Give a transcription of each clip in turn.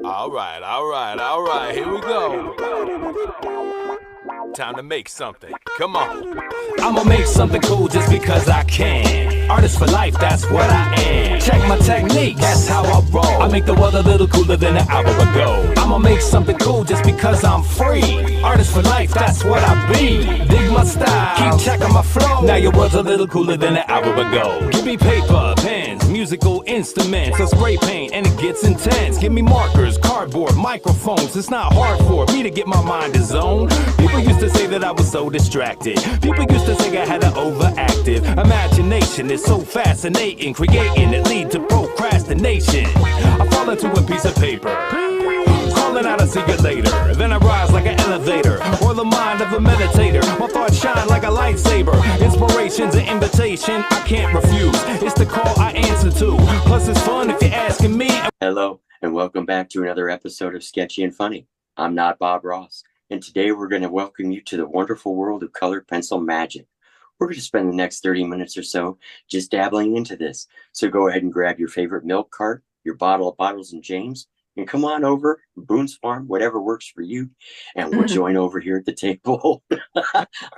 All right, here we go. Time to make something. Come on. I'ma make something cool just because I can. Artist for life, that's what I am. Check my technique, that's how I roll. I make the world a little cooler than an hour ago. I'ma make something cool just because I'm free. Artist for life, that's what I be. Dig my style, keep checking my flow. Now your world's a little cooler than an hour ago. Give me paper, pens, musical instruments, a spray paint, and it gets intense. Give me markers, cardboard, microphones. It's not hard for me to get my mind in zone. People used to say that I was so distracted. People used to say I had an overactive imagination. It's so fascinating, creating it lead to procrastination. I fall into a piece of paper, calling out, I see you later. Then I rise like an elevator, or the mind of a meditator. My thoughts shine like a lightsaber. Inspiration's an invitation I can't refuse. It's the call I answer to. Plus it's fun if you're asking me. Hello, and welcome back to another episode of Sketchy and Funny. I'm not Bob Ross, and today we're going to welcome you to the wonderful world of colored pencil magic. We're going to spend the next 30 minutes or so just dabbling into this. So go ahead and grab your favorite milk cart, your bottle of Bottles and James, and come on over, Boone's Farm, whatever works for you, and we'll join over here at the table.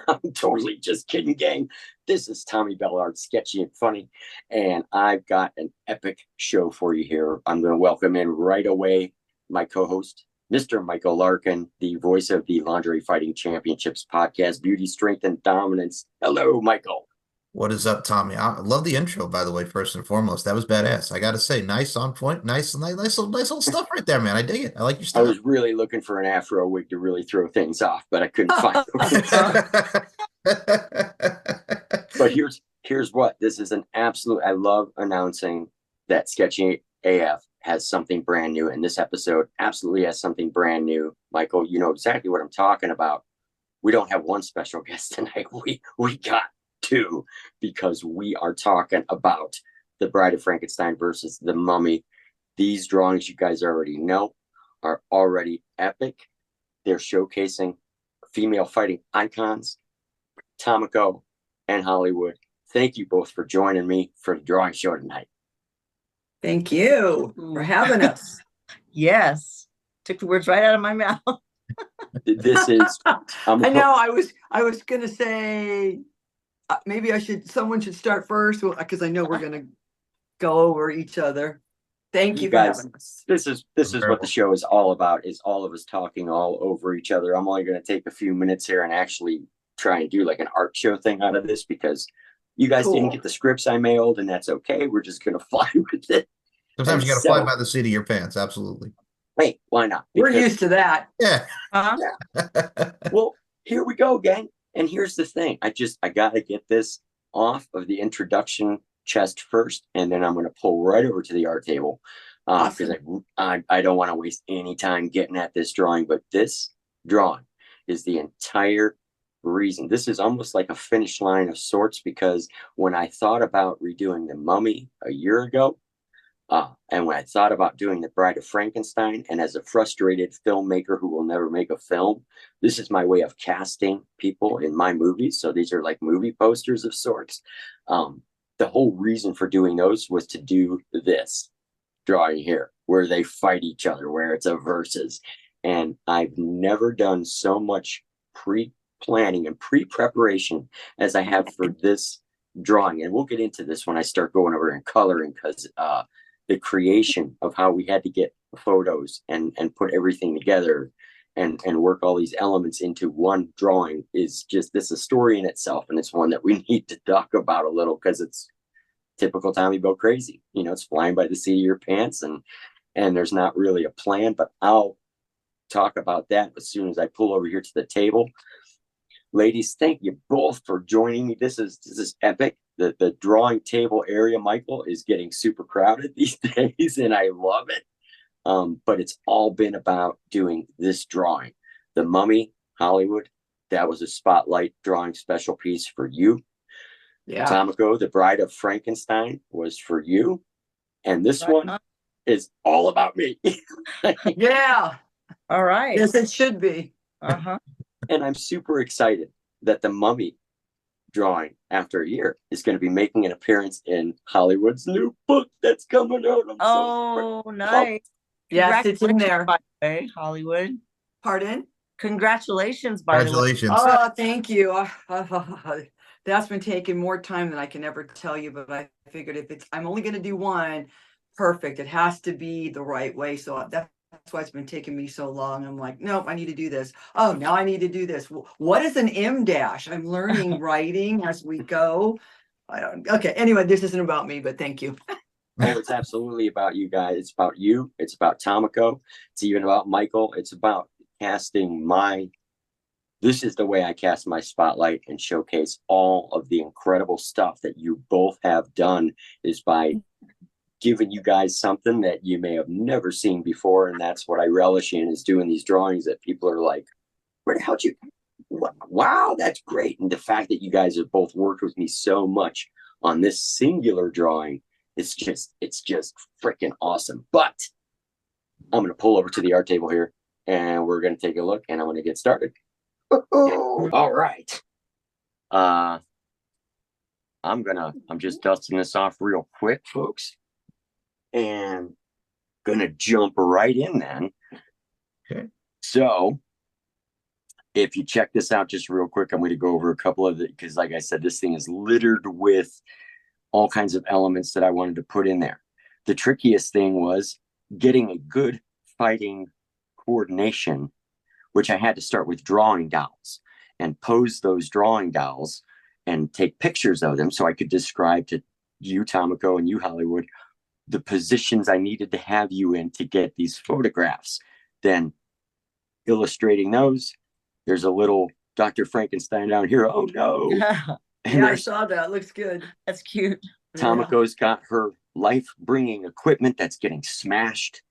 I'm totally just kidding, gang. This is Tommy Bellard, Sketchy and Funny, and I've got an epic show for you here. I'm going to welcome in right away my co-host, Mr. Michael Larkin, the voice of the Lingerie Fighting Championships podcast, Beauty, Strength, and Dominance. Hello, Michael. What is up, Tommy? I love the intro, by the way, first and foremost. That was badass. I got to say, nice, on point, nice little stuff right there, man. I dig it. I like your stuff. I was really looking for an afro wig to really throw things off, but I couldn't find it. But here's what. This is an absolute, I love announcing that Sketchy AF has something brand new, and this episode absolutely has something brand new. Michael, you know exactly what I'm talking about. We don't have one special guest tonight. We got two, because we are talking about The Bride of Frankenstein versus The Mummy. These drawings, you guys already know, are already epic. They're showcasing female fighting icons, Tomiko and Hollywood. Thank you both for joining me for the drawing show tonight. Thank you for having us. Yes, took the words right out of my mouth. This is I know I was gonna say maybe someone should start first, because I know we're gonna go over each other. Thank you guys, for having us. This is what the show is all about, is all of us talking all over each other. I'm only going to take a few minutes here and actually try and do like an art show thing out of this, because you guys didn't get the scripts I mailed, and that's okay. We're just going to fly with it. Sometimes you got to fly by the seat of your pants. Absolutely. Hey, why not? We're used to that. Yeah. Yeah. Well, here we go, gang. And here's the thing. I got to get this off of the introduction chest first, and then I'm going to pull right over to the art table, because I don't want to waste any time getting at this drawing. But this drawing is the entire reason. This is almost like a finish line of sorts, because when I thought about redoing The Mummy a year ago, and when I thought about doing The Bride of Frankenstein, and as a frustrated filmmaker who will never make a film, this is my way of casting people in my movies. So these are like movie posters of sorts. The whole reason for doing those was to do this drawing here, where they fight each other, where it's a versus. And I've never done so much pre-planning and pre-preparation as I have for this drawing. And we'll get into this when I start going over and coloring, because the creation of how we had to get photos and put everything together and work all these elements into one drawing is just, this is a story in itself. And it's one that we need to talk about a little, because it's typical Tommy Bill crazy. You know, it's flying by the seat of your pants, and there's not really a plan. But I'll talk about that as soon as I pull over here to the table. Ladies, thank you both for joining me. This is epic. The drawing table area, Michael, is getting super crowded these days, and I love it. But it's all been about doing this drawing. The Mummy, Hollywood, that was a spotlight drawing special piece for you. Yeah. Tomiko, The Bride of Frankenstein, was for you. And this one is all about me. Yeah. All right. Yes, it should be. Uh-huh. And I'm super excited that The Mummy drawing after a year is going to be making an appearance in Hollywood's new book that's coming out. I'm Oh, nice. Yes, it's in there. By the way, Hollywood. Pardon? Congratulations, by the way. Congratulations. Oh, thank you. That's been taking more time than I can ever tell you, but I figured if I'm only going to do one, perfect. It has to be the right way. So that's why it's been taking me so long. I'm like, nope, I need to do this. Oh, now I need to do this. What is an M dash? I'm learning writing as we go. Okay. Anyway, this isn't about me, but thank you. Oh, it's absolutely about you guys. It's about you. It's about Tomiko. It's even about Michael. It's about casting this is the way I cast my spotlight and showcase all of the incredible stuff that you both have done, is by giving you guys something that you may have never seen before. And that's what I relish in, is doing these drawings that people are like, where the hell did you, wow, that's great. And the fact that you guys have both worked with me so much on this singular drawing, it's just freaking awesome. But I'm going to pull over to the art table here and we're going to take a look, and I'm going to get started. All right. I'm just dusting this off real quick, folks, and gonna jump right in then. Okay. So if you check this out just real quick, I'm going to go over a couple of it, because like I said, this thing is littered with all kinds of elements that I wanted to put in there. The trickiest thing was getting a good fighting coordination, which I had to start with drawing dolls and pose those drawing dolls and take pictures of them so I could describe to you, Tomiko, and you, Hollywood, the positions I needed to have you in to get these photographs. Then illustrating those, there's a little Dr. Frankenstein down here. Oh no. And Yeah, I saw that. Looks good. That's cute. Tomiko's got her life-bringing equipment that's getting smashed.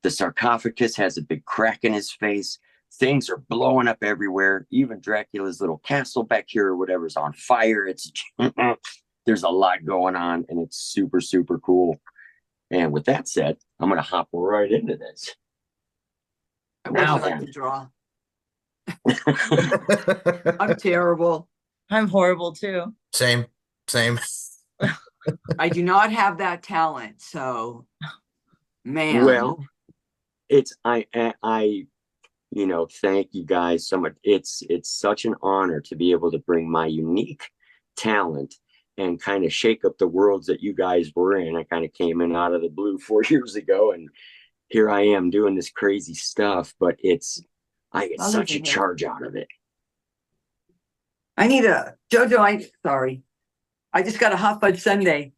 The sarcophagus has a big crack in his face. Things are blowing up everywhere. Even Dracula's little castle back here or whatever's on fire. It's there's a lot going on, and it's super, super cool. And with that said, I'm going to hop right into this. I wish I like to draw. I'm terrible. I'm horrible too. Same. I do not have that talent. So, man. Well, I thank you guys so much. It's such an honor to be able to bring my unique talent and kind of shake up the worlds that you guys were in. I kind of came in out of the blue 4 years ago, and here I am doing this crazy stuff, but I get such a charge out of it. I need a JoJo. Sorry. I just got a hot fudge sundae.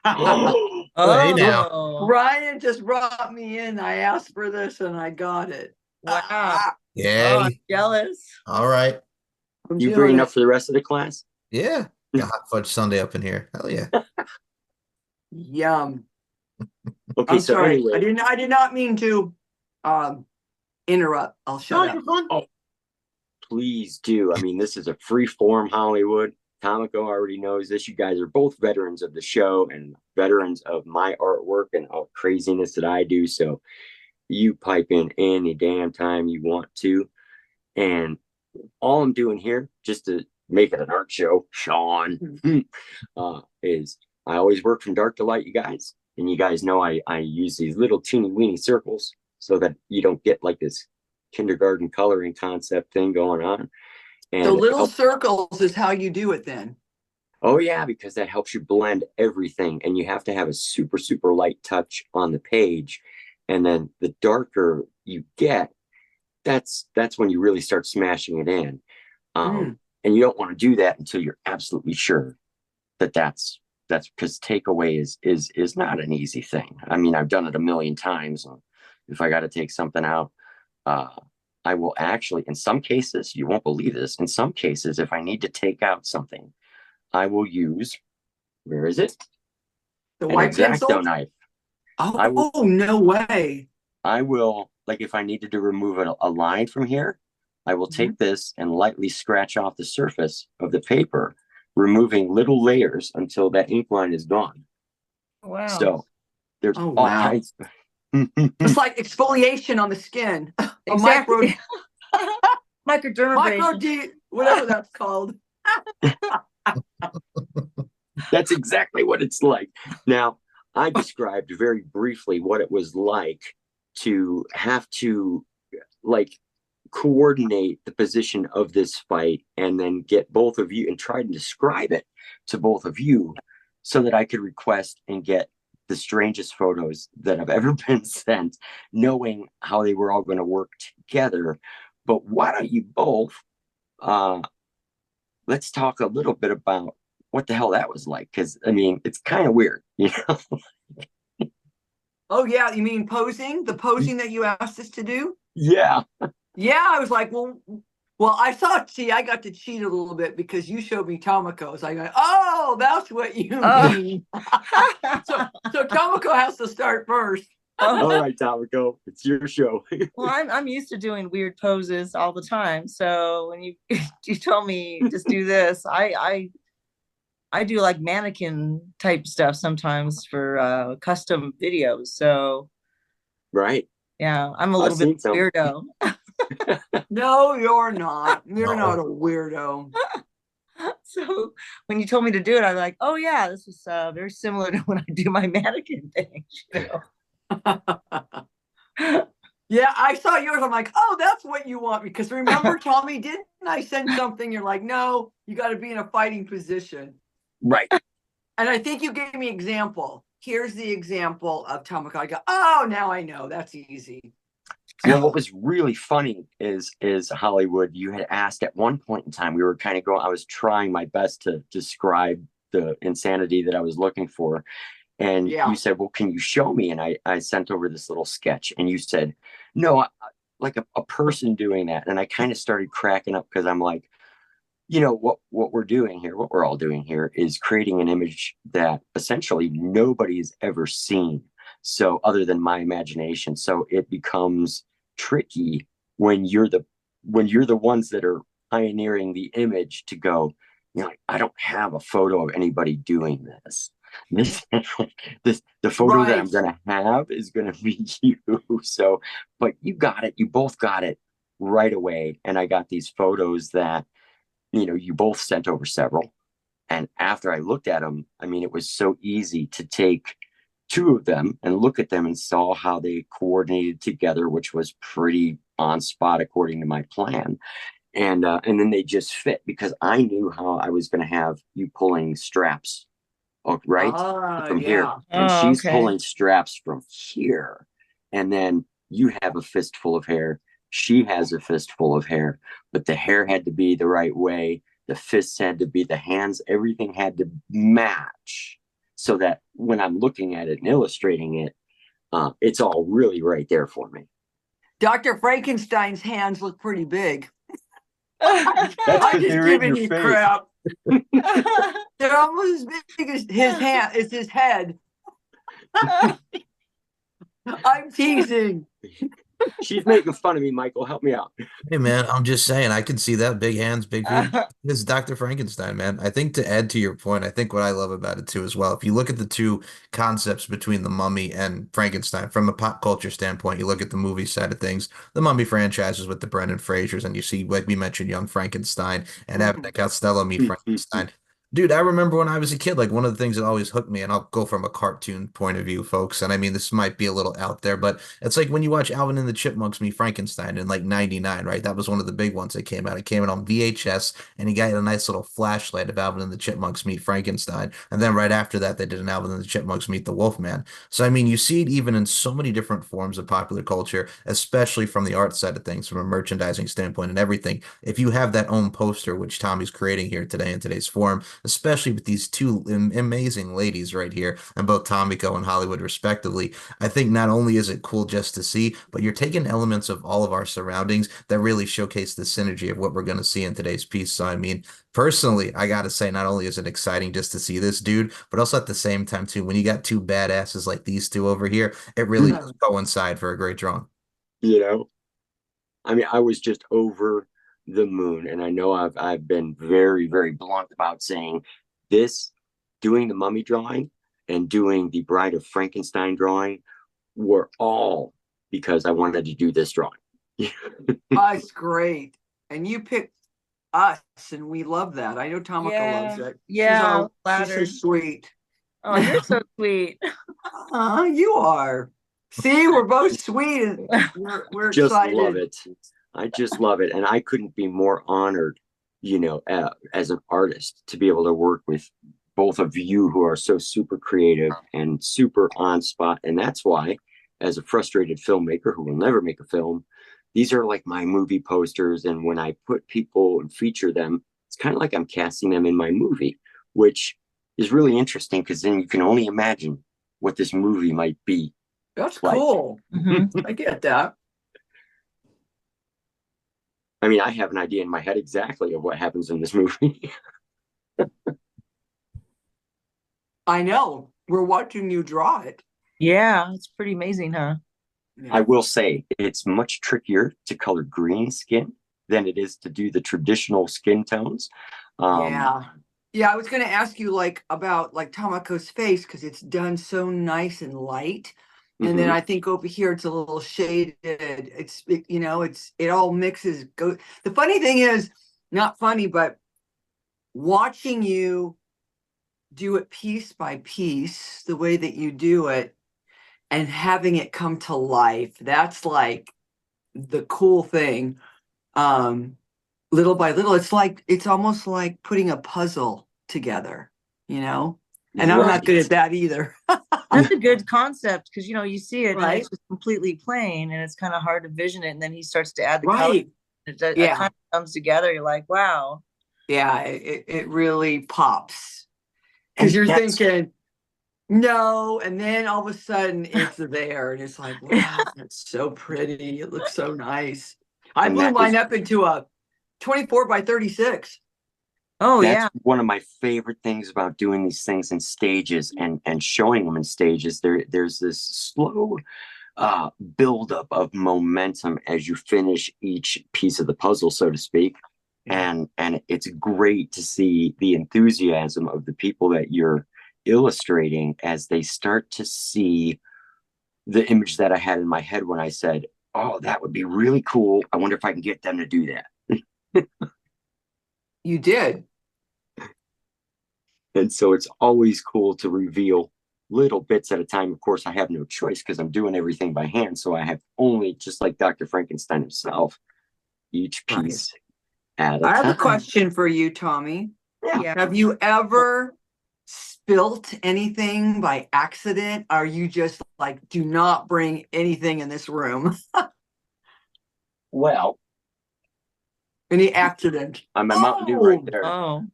Oh, hey now. Ryan just brought me in. I asked for this and I got it. Wow. Yeah. Oh, I'm jealous. All right. You bring enough for the rest of the class? Yeah. Got hot fudge sundae up in here. Hell yeah. Yum. Okay, I'm so sorry. anyway. I did not mean to interrupt. I'll shut up. You're fine. Oh, please do. I mean, this is a free form Hollywood. Tomiko already knows this. You guys are both veterans of the show and veterans of my artwork and all craziness that I do. So you pipe in any damn time you want to. And all I'm doing here, just to make it an art show, Sean, is I always work from dark to light, you guys. And you guys know I use these little teeny weeny circles so that you don't get like this kindergarten coloring concept thing going on. And so little circles is how you do it then. Oh yeah, because that helps you blend everything, and you have to have a super, super light touch on the page. And then the darker you get, that's when you really start smashing it in. And you don't want to do that until you're absolutely sure that's because takeaway is not an easy thing. I mean, I've done it a million times. If I got to take something out, I will actually, in some cases, you won't believe this, in some cases, if I need to take out something, I will use, where is it? The An white X-Acto pencil? knife. Oh, no way. I will, like if I needed to remove a line from here, I will take this and lightly scratch off the surface of the paper, removing little layers until that ink line is gone. Wow. So there's all kinds. It's like exfoliation on the skin. Microdermabrasion. Whatever that's called. That's exactly what it's like. Now, I described very briefly what it was like to have to like coordinate the position of this fight and then get both of you and try to describe it to both of you so that I could request and get the strangest photos that have ever been sent, knowing how they were all going to work together. But why don't you both let's talk a little bit about what the hell that was like, because I mean it's kind of weird, you know. Oh yeah, you mean posing? The posing that you asked us to do? Yeah. Yeah, I was like, well, I saw. See, I got to cheat a little bit because you showed me Tomiko's. I go, oh, that's what you mean. So Tomiko has to start first. All right, Tomiko, it's your show. Well, I'm used to doing weird poses all the time. So when you you told me just do this, I do like mannequin type stuff sometimes for custom videos. So Right. yeah, I'm a I've little bit seen some. weirdo. No, you're not. You're No. not a weirdo. So when you told me to do it, I was like, oh yeah, this is very similar to when I do my mannequin thing, you know. Yeah, I saw yours. I'm like, oh, that's what you want. Because remember, Tommy, didn't I send something? You're like, no, you got to be in a fighting position. Right. And I think you gave me example. Here's the example of Tomiko. I go, oh, now I know. That's easy. Well, what was really funny is Hollywood, you had asked at one point in time, we were kind of going, I was trying my best to describe the insanity that I was looking for. And you said, well, can you show me? And I sent over this little sketch and you said, no, like a person doing that. And I kind of started cracking up because I'm like, you know, what we're doing here, what we're all doing here is creating an image that essentially nobody's ever seen. So other than my imagination. So it becomes tricky when you're the ones that are pioneering the image to go, you know, like, I don't have a photo of anybody doing this. The photo that I'm gonna have is gonna be you. So, but you got it, you both got it right away. And I got these photos that, you know, you both sent over several. And after I looked at them, I mean, it was so easy to take two of them and look at them and saw how they coordinated together, which was pretty on spot according to my plan. And then they just fit because I knew how I was going to have you pulling straps, right, from here, and she's pulling straps from here, and then you have a fistful of hair. She has a fistful of hair, but the hair had to be the right way. The fists had to be, the hands, everything had to match so that when I'm looking at it and illustrating it, it's all really right there for me. Dr. Frankenstein's hands look pretty big. That's I'm just giving you face. crap. They're almost as big as his hand, as his head. I'm teasing. She's making fun of me, Michael. Help me out. Hey man, I'm just saying I can see that big hands, big feet. It's Dr. Frankenstein, man. I think to add to your point, I think what I love about it too as well. If you look at the two concepts between the Mummy and Frankenstein from a pop culture standpoint, you look at the movie side of things, the Mummy franchises with the Brendan Frasers, and you see, like we mentioned, young Frankenstein and Abbott Costello meet Frankenstein. Dude, I remember when I was a kid, like one of the things that always hooked me, and I'll go from a cartoon point of view, folks. And I mean, this might be a little out there, but it's like when you watch Alvin and the Chipmunks meet Frankenstein in like 99, right? That was one of the big ones that came out. It came out on VHS, and you got a nice little flashlight of Alvin and the Chipmunks meet Frankenstein. And then right after that, they did an Alvin and the Chipmunks meet the Wolfman. So, I mean, you see it even in so many different forms of popular culture, especially from the art side of things, from a merchandising standpoint and everything. If you have that own poster, which Tommy's creating here today in today's forum, especially with these two amazing ladies right here, and both Tomiko and Hollywood respectively, I think not only is it cool just to see, but you're taking elements of all of our surroundings that really showcase the synergy of what we're going to see in today's piece. So, I mean, personally, I got to say, not only is it exciting just to see this dude, but also at the same time, too, when you got two badasses like these two over here, it really does coincide for a great drawing. You know, I mean, I was just over the moon, and I know I've been very, very blunt about saying this, doing the Mummy drawing and doing the Bride of Frankenstein drawing were all because I wanted to do this drawing. That's great. And you picked us, and we love that. I know Tomiko loves it. Yeah, she's so flattered. sweet. Oh, you're so sweet. You are. See, we're both sweet, and we're Just excited. love it. I just love it, and I couldn't be more honored, as an artist, to be able to work with both of you who are so super creative and super on spot. And that's why, as a frustrated filmmaker who will never make a film, these are like my movie posters. And when I put people and feature them, it's kind of like I'm casting them in my movie, which is really interesting because then you can only imagine what this movie might be. That's like. cool. Mhm. I get that. I mean, I have an idea in my head exactly of what happens in this movie. I know. We're watching you draw it. Yeah, it's pretty amazing, huh? Yeah. I will say it's much trickier to color green skin than it is to do the traditional skin tones. Yeah, I was going to ask you about Tomiko's face, because it's done so nice and light. And then I think over here it's a little shaded. It all mixes. The funny thing is, not funny, but watching you do it piece by piece, the way that you do it, and having it come to life, that's like the cool thing. Little by little, it's almost like putting a puzzle together, and I'm not good at that either. That's a good concept, because you see it and Right. it's just completely plain, and it's kind of hard to vision it, and then he starts to add the color. Right. It Yeah. kind of comes together. You're like, wow. Yeah, it really pops, because you're thinking no, and then all of a sudden it's there, and it's like, wow, that's so pretty. It looks so nice. I And blew that mine is- up into a 24 by 36. Oh, That's yeah. one of my favorite things about doing these things in stages and showing them in stages. There's this slow buildup of momentum as you finish each piece of the puzzle, so to speak. And it's great to see the enthusiasm of the people that you're illustrating as they start to see the image that I had in my head when I said, oh, that would be really cool. I wonder if I can get them to do that. You did. And so it's always cool to reveal little bits at a time. Of course, I have no choice because I'm doing everything by hand. So I have only, just like Dr. Frankenstein himself, each piece at a time. I have a question for you, Tommy. Yeah. Have you ever spilt anything by accident? Are you just like, do not bring anything in this room? Well, Any accident? I'm a Mountain Dew right there. Oh.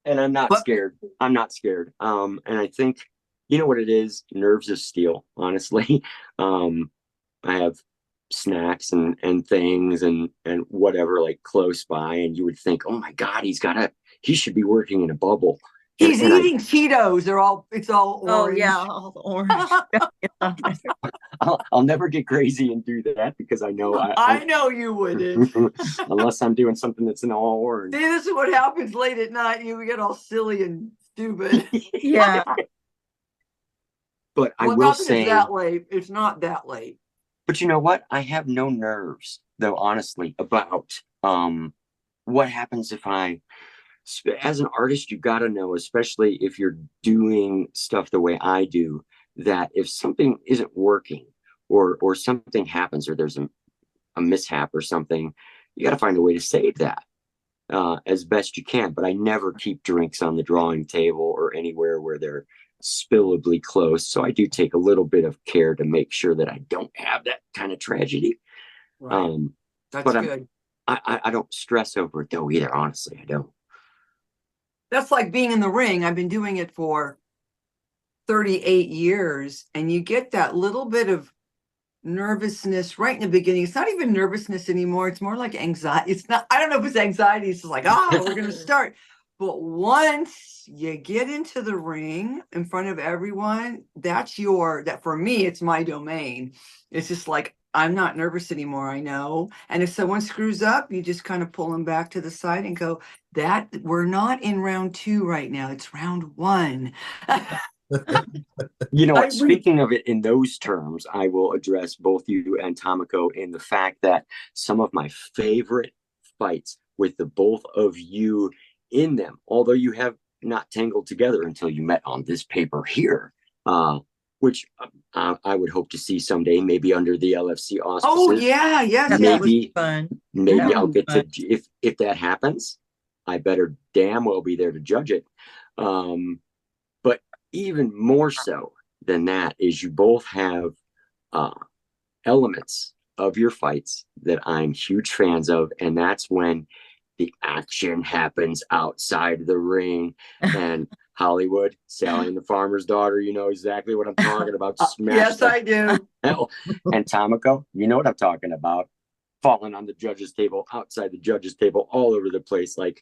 And I'm not scared. I'm not scared. And I think, you know what it is? Nerves of steel, honestly. I have snacks and things and whatever, like close by, and you would think, oh my God, he should be working in a bubble. He's eating Cheetos. It's all orange. Oh, yeah. All orange. I'll never get crazy and do that because I know I know you wouldn't. unless I'm doing something that's in all orange. See, this is what happens late at night. You get all silly and stupid. Yeah. But I will not that say it's that late. It's not that late. But you know what? I have no nerves, though, honestly, about what happens if as an artist, you got to know, especially if you're doing stuff the way I do, that if something isn't working or something happens or there's a mishap or something, you got to find a way to save that as best you can. But I never keep drinks on the drawing table or anywhere where they're spillably close. So I do take a little bit of care to make sure that I don't have that kind of tragedy. Right. That's but good. I don't stress over it though either. Honestly, I don't. That's like being in the ring. I've been doing it for 38 years, and you get that little bit of nervousness right in the beginning. It's not even nervousness anymore. It's more like anxiety. It's not, I don't know if it's anxiety. It's just like, we're going to start. But once you get into the ring in front of everyone, that for me, it's my domain. It's just like, I'm not nervous anymore. I know. And if someone screws up, you just kind of pull them back to the side and go, we're not in round 2 right now. It's round 1. You know what? Speaking of it in those terms, I will address both you and Tomiko in the fact that some of my favorite fights with the both of you in them, although you have not tangled together until you met on this paper here, which I would hope to see someday, maybe under the LFC auspices. Oh yeah, yes, That yes. would be fun. Maybe That I'll would be get to, if that happens, I better damn well be there to judge it. But even more so than that is you both have elements of your fights that I'm huge fans of, and that's when the action happens outside the ring. And Hollywood, Sally and the Farmer's Daughter, you know exactly what I'm talking about. Smash Yes, the I do. hell. And Tomiko, you know what I'm talking about. Falling on the judges' table, outside the judges' table, all over the place. Like,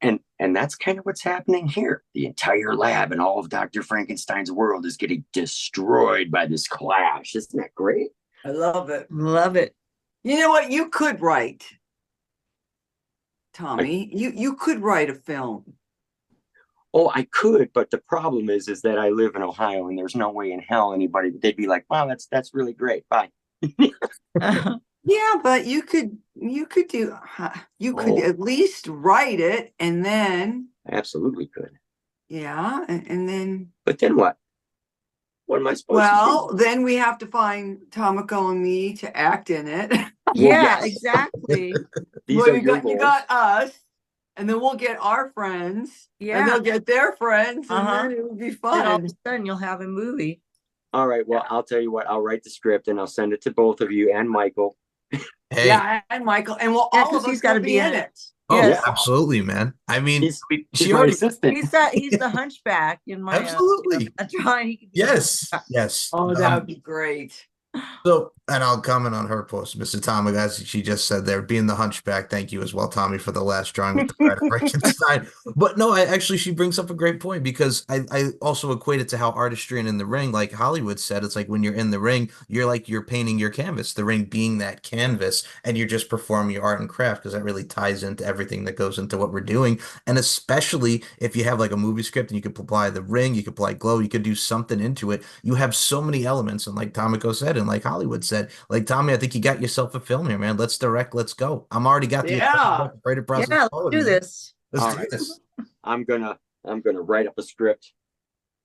and that's kind of what's happening here. The entire lab and all of Dr. Frankenstein's world is getting destroyed by this clash. Isn't that great? I love it. Love it. You know what? You could write, Tommy. You could write a film. Oh, I could, but the problem is that I live in Ohio and there's no way in hell anybody, they'd be like, wow, that's really great. Bye. Yeah, but you could at least write it, and then Absolutely could. yeah, and then But then what? What am I supposed to do? then we have to find Tomiko and me to act in it. Yeah, yes. exactly. These Well, are your you roles. got us, and then we'll get our friends, and Yeah. they'll get their friends, and Uh-huh. then it will be Then all of fun. a sudden you'll have a movie. All right. Well, I'll tell you what. I'll write the script and I'll send it to both of you and Michael. Hey, Yeah, and Michael, and we'll Yeah, all 'cause of he's us gotta will be be in in it. it. oh, Yes. absolutely, man. I mean, He's she my already, assistant. He's the hunchback in my absolutely. a drawing. He could be Yes, yes. Oh, that would be great. So, and I'll comment on her post, Mr. Tommy, as she just said there, being the hunchback. Thank you as well, Tommy, for the last drawing with the Bride of Frankenstein. But no, she brings up a great point, because I also equate it to how artistry and in the ring, like Hollywood said, it's like when you're in the ring, you're painting your canvas, the ring being that canvas, and you're just performing your art and craft, because that really ties into everything that goes into what we're doing. And especially if you have like a movie script and you could apply the ring, you could apply glow, you could do something into it. You have so many elements, and like Tomiko said, and like Hollywood said, like, Tommy, I think you got yourself a film here, man. Let's direct, let's go. I'm already got the Yeah. creative process. Yeah, forward, let's do man. this. Let's All do right. this. I'm gonna write up a script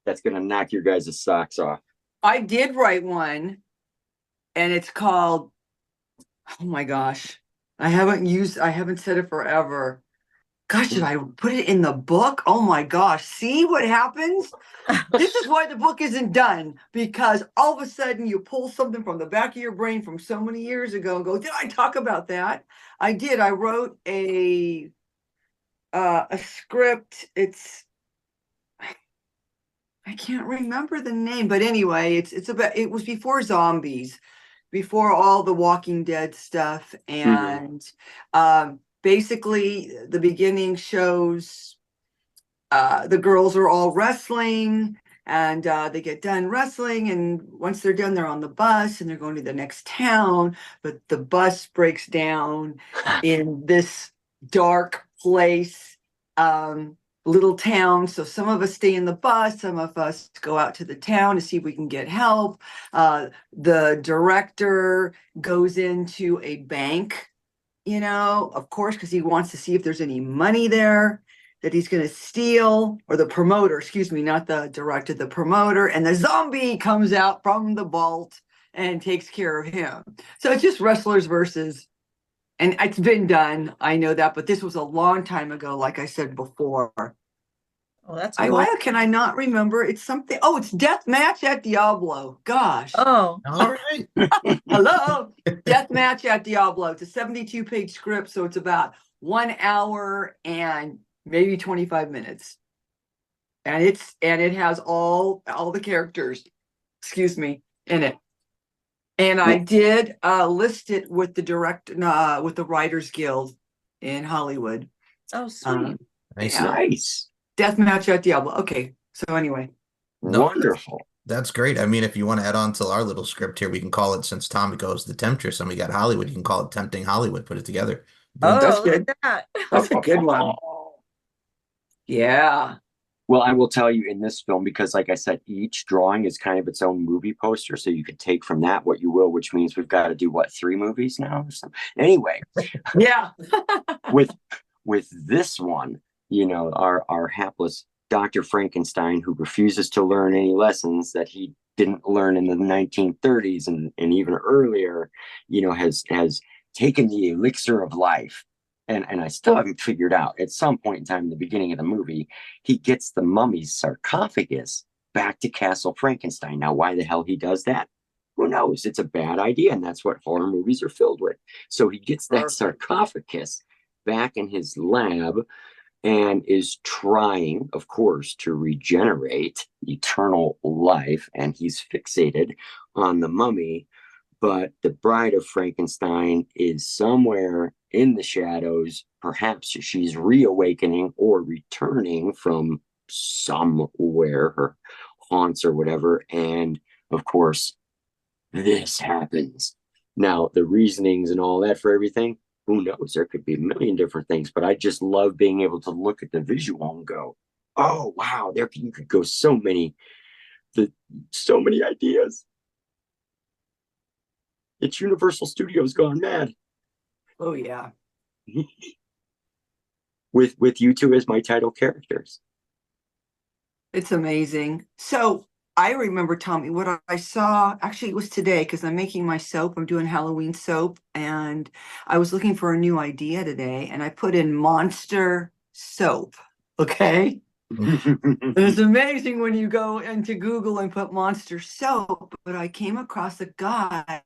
that's gonna knock your guys' socks off. I did write one, and it's called, oh my gosh, I haven't said it forever. Gosh, did I put it in the book? Oh my gosh, see what happens? This is why the book isn't done, because all of a sudden you pull something from the back of your brain from so many years ago and go, did I talk about that? I did. I wrote a script. I can't remember the name, but anyway, it was before zombies, before all the Walking Dead stuff, and basically the beginning shows the girls are all wrestling, and they get done wrestling, and once they're done, they're on the bus and they're going to the next town, but the bus breaks down in this dark place, little town. So some of us stay in the bus, some of us go out to the town to see if we can get help. The director goes into a bank, of course, because he wants to see if there's any money there that he's going to steal, or the promoter, excuse me, not the director, the promoter, and the zombie comes out from the vault and takes care of him. So it's just wrestlers versus, and it's been done, I know that, but this was a long time ago, like I said before. Oh, that's cool. Why can I not remember? It's something, it's Death Match at Diablo. Gosh. Oh, All right. Hello. Death Match at Diablo. It's a 72-page script, so it's about 1 hour and maybe 25 minutes. And it has all the characters, excuse me, in it. And I did list it with the with the Writers Guild in Hollywood. oh, sweet. Nice. Yeah. Nice. Death Match at Diablo. Okay. So anyway. No, Wonderful. That's great. I mean, if you want to add on to our little script here, we can call it, since Tomiko is the temptress and we got Hollywood, you can call it Tempting Hollywood. Put it together. Boom. Oh, That's look good. at that. That's a good one. Yeah. Well, I will tell you in this film, because like I said, each drawing is kind of its own movie poster. So you could take from that what you will, which means we've got to do what, 3 movies now or something. Anyway, Yeah. with this one, our hapless Dr. Frankenstein, who refuses to learn any lessons that he didn't learn in the 1930s and even earlier, has taken the elixir of life. And I still haven't figured out, at some point in time in the beginning of the movie, he gets the mummy's sarcophagus back to Castle Frankenstein. Now, why the hell he does that? Who knows? It's a bad idea, and that's what horror movies are filled with. So he gets that sarcophagus back in his lab and is trying, of course, to regenerate eternal life, and he's fixated on the mummy. But the bride of Frankenstein is somewhere in the shadows. Perhaps she's reawakening or returning from somewhere, her haunts or whatever. And of course, this happens. Now, the reasonings and all that for everything, who knows? There could be a million different things, but I just love being able to look at the visual and go, oh, wow, you could go so many ideas. It's Universal Studios gone mad. Oh yeah. with you two as my title characters. It's amazing. So I remember, Tommy, what I saw, actually it was today, because I'm making my soap. I'm doing Halloween soap, and I was looking for a new idea today, and I put in monster soap. Okay. It's amazing when you go into Google and put monster soap, but I came across a guy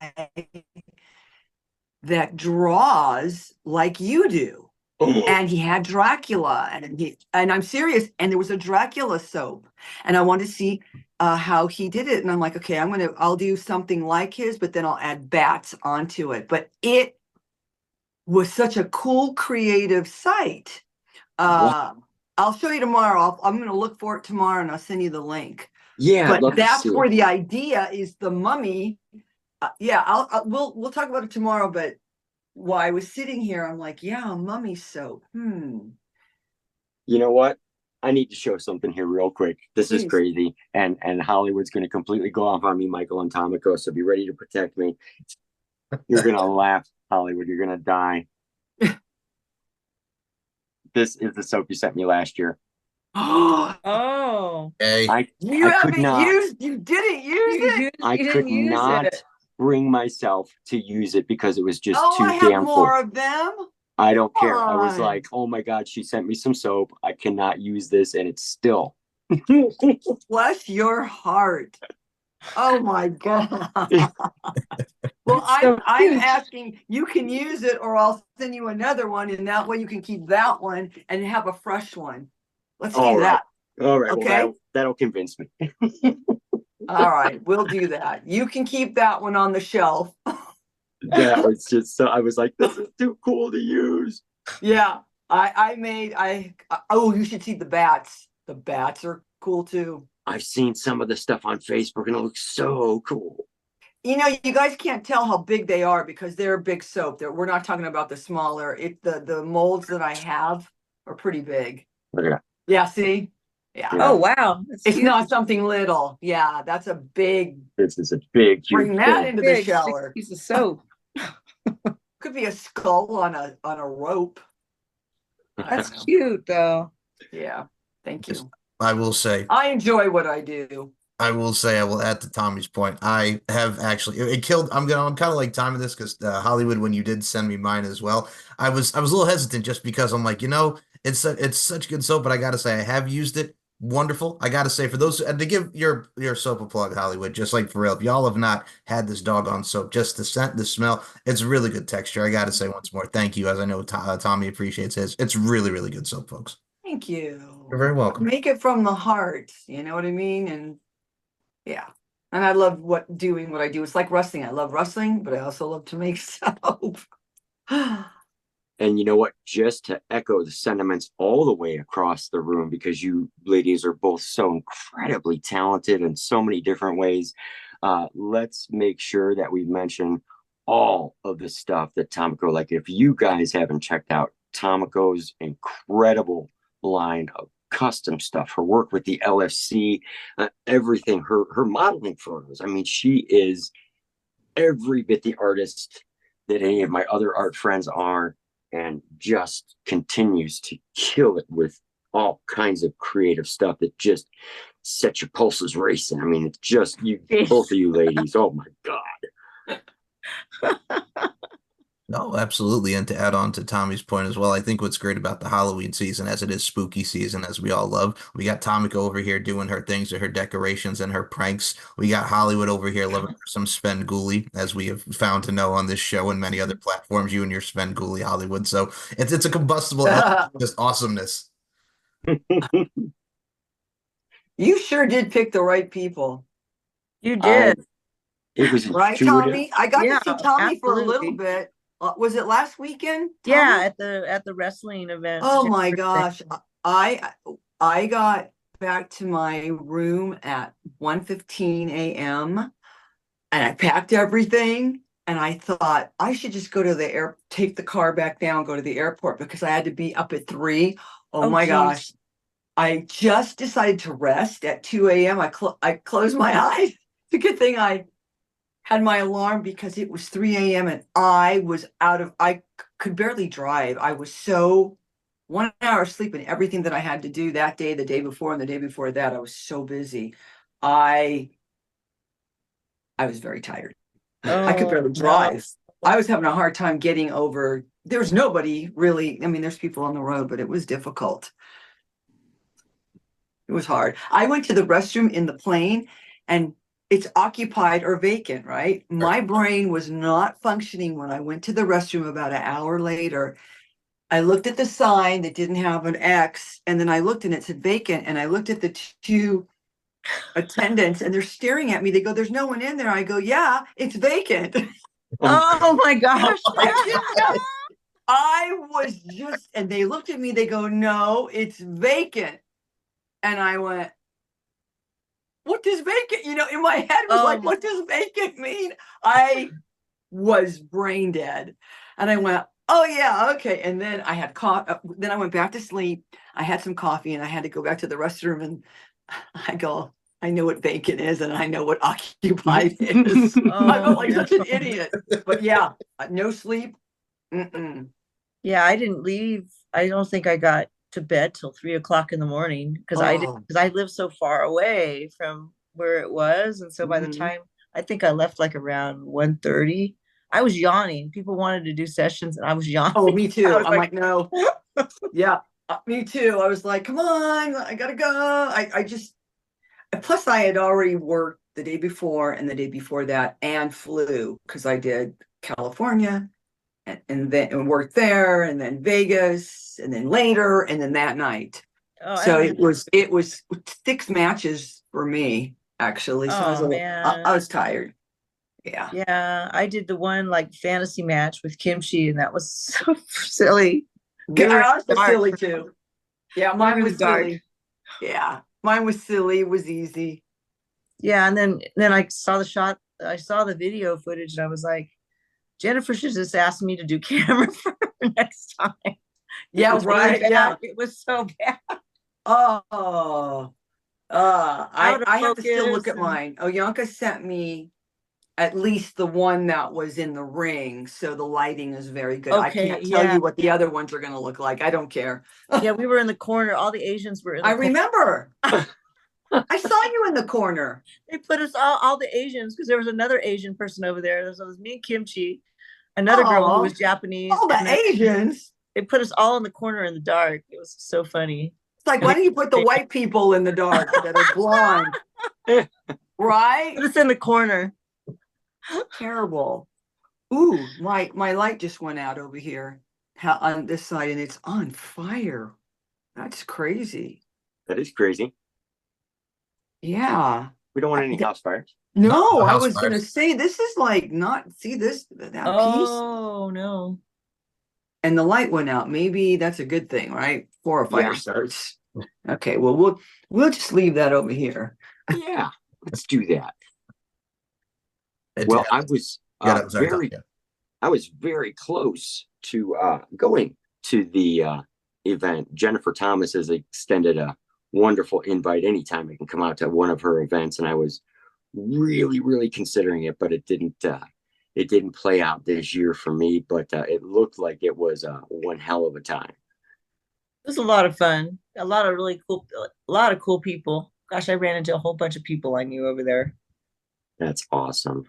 that draws like you do. And he had Dracula, and I'm serious. And there was a Dracula soap, and I wanted to see how he did it. And I'm like, okay, I'll do something like his, but then I'll add bats onto it. But it was such a cool, creative site. I'll show you tomorrow. I'm going to look for it tomorrow, and I'll send you the link. Yeah, but that's where the idea is. The mummy. We'll talk about it tomorrow. But while I was sitting here, I'm like, yeah, mummy soap. You know what? I need to show something here real quick. This Please. Is crazy, and Hollywood's going to completely go off on me, Michael and Tomiko. So be ready to protect me. You're going to laugh, Hollywood. You're going to die. This is the soap you sent me last year. Oh, Hey, you didn't use it. I could not bring myself to use it because it was just too I damn have more full. of them. I don't care. I was like, oh my God, she sent me some soap. I cannot use this, and it's still. Bless your heart. Oh my God. Well, I'm asking, you can use it, or I'll send you another one, and that way you can keep that one and have a fresh one. Let's do that. All right. Okay. Well, that'll convince me. All right, we'll do that. You can keep that one on the shelf. That was just so. I was like, this is too cool to use. Yeah, you should see the bats. The bats are cool too. I've seen some of the stuff on Facebook, and it looks so cool. You know, you guys can't tell how big they are because they're big soap. We're not talking about the smaller. The molds that I have are pretty big. Look at that. Yeah, see? Yeah. Oh wow. It's not something little. Yeah, that's a big. This is a big. Bring that into the big shower. Piece of soap. Could be a skull on a rope. That's cute though. Yeah. Thank you. I will say, I enjoy what I do. I will add to Tommy's point. I have actually I'm kind of like timing this because Hollywood, when you did send me mine as well, I was a little hesitant just because I'm like, it's such good soap, but I gotta say I have used it. Wonderful. I gotta say, for those, and to give your soap a plug, Hollywood, just like for real, if y'all have not had this doggone soap, just the scent, the smell, it's a really good texture. I gotta say once more, thank you, as I know Tommy appreciates his. It's really, really good soap, folks. Thank you. You're very welcome. Make it from the heart. You know what I mean? And yeah. And I love doing what I do. It's like wrestling. I love wrestling, but I also love to make soap. And you know what? Just to echo the sentiments all the way across the room, because you ladies are both so incredibly talented in so many different ways. Let's make sure that we mention all of the stuff that Tomiko, like if you guys haven't checked out Tomiko's incredible line of custom stuff, her work with the LFC, everything, her modeling photos. I mean, she is every bit the artist that any of my other art friends are, and just continues to kill it with all kinds of creative stuff that just sets your pulses racing. I mean, it's just you, both of you ladies. Oh my God. No, absolutely. And to add on to Tommy's point as well, I think what's great about the Halloween season, as it is spooky season, as we all love, we got Tomiko over here doing her things with her decorations and her pranks. We got Hollywood over here loving some Spenguli, as we have found to know on this show and many other platforms, you and your Spenguli Hollywood. So it's a combustible element, just awesomeness. You sure did pick the right people. You did. It was right, intuitive. Tommy? I got Yeah, to see Tommy for a little absolutely. bit. Was it last weekend? Yeah, Tommy? at the wrestling event. Oh my gosh. I got back to my room at 1:15 a.m. and I packed everything and I thought I should just go to the air, take the car back down, go to the airport because I had to be up at 3. Oh my geez. gosh. I just decided to rest at 2 a.m. I closed my eyes. It's a good thing I had my alarm because it was 3 a.m. and I could barely drive. I was so 1 hour sleep and everything that I had to do that day, the day before, and the day before that, I was so busy. I was very tired. I could barely drive. No. I was having a hard time getting over. There's nobody really. I mean, there's people on the road, but it was difficult. It was hard. I went to the restroom in the plane and it's occupied or vacant, right? My brain was not functioning when I went to the restroom about an hour later. I looked at the sign that didn't have an X, and then I looked and it said vacant, and I looked at the 2 attendants and they're staring at me. They go, "There's no one in there." I go, "Yeah, it's vacant." Oh my gosh. I was just, and they looked at me, they go, "No, it's vacant." And I went, "What does vacant?" You know, in my head was like, "What does vacant mean?" I was brain dead. And I went, "Oh yeah, okay." And then I had then I went back to sleep. I had some coffee and I had to go back to the restroom and I go, "I know what vacant is and I know what occupied is." I felt like such an idiot. But yeah, no sleep. Mm-mm. Yeah, I didn't leave. I don't think I got to bed till 3 o'clock in the morning because I lived so far away from where it was. And so by the time I think I left like around 1:30, I was yawning. People wanted to do sessions and I was yawning. Oh, me too. I'm like, no. Yeah, me too. I was like, come on, I gotta go. I just, plus I had already worked the day before and the day before that and flew because I did California and then worked there and then Vegas and then later and then that night. So it was 6 matches for me actually. So I was tired. Yeah. Yeah, I did the one like fantasy match with Kimchi and that was so silly. I was silly too. Yeah, mine was silly. Yeah, mine was silly. It was easy. Yeah, and then I saw the video footage and I was like, Jennifer should just ask me to do camera for next time. Yeah, right. Really yeah, it was so bad. I have to still look at mine. Oyanka sent me at least the one that was in the ring, so the lighting is very good. Okay, I can't tell you what the other ones are going to look like. I don't care. Yeah, we were in the corner. All the Asians were in the corner. Remember. I saw you in the corner. They put us all the Asians, because there was another Asian person over there. There was me and Kimchi, another girl who was Japanese. All the Asians. They put us all in the corner in the dark. It was so funny. It's like, why don't you put the white people in the dark that are blonde? Right? Put us in the corner. Terrible. Ooh, my light just went out over here on this side and it's on fire. That's crazy. That is crazy. Yeah. We don't want any house fires. No, I was going to say, this is like that piece. Oh, no. And the light went out. Maybe that's a good thing, right? Before a fire starts. Okay, well, we'll just leave that over here. Yeah, let's do that. Well, I was very close to going to the event. Jennifer Thomas has extended a wonderful invite anytime I can come out to one of her events, and I was really, really considering it, but it didn't play out this year for me. But it looked like it was one hell of a time. It was a lot of fun. A lot of really cool, a lot of cool people. Gosh, I ran into a whole bunch of people I knew over there. That's awesome.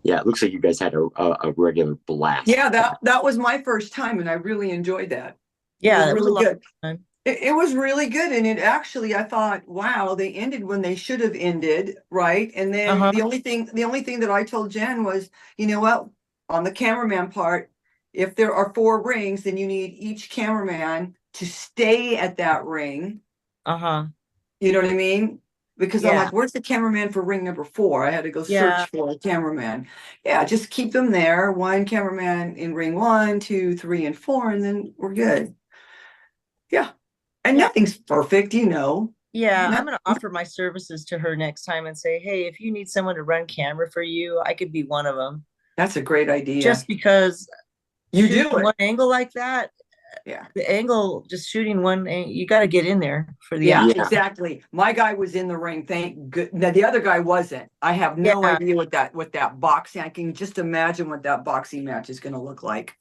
Yeah, it looks like you guys had a regular blast. Yeah, that was my first time, and I really enjoyed that. Yeah, it was really good. Fun. It was really good, and it actually, I thought, wow, they ended when they should have ended, right? And then the only thing that I told Jen was, you know what, on the cameraman part, if there are 4 rings, then you need each cameraman to stay at that ring. You know what I mean? Because I'm like, where's the cameraman for ring number 4? I had to go search for a cameraman. Yeah, just keep them there. 1 cameraman in ring 1, 2, 3, and 4, and then we're good. Yeah. And nothing's perfect, you know. Yeah, I'm going to offer my services to her next time and say, hey, if you need someone to run camera for you, I could be one of them. That's a great idea. Just because you do one angle like that. Yeah. The angle, just shooting one, you got to get in there for the angle. Exactly. My guy was in the ring. Thank good. Now, the other guy wasn't. I have no idea what that boxing. I can just imagine what that boxing match is going to look like.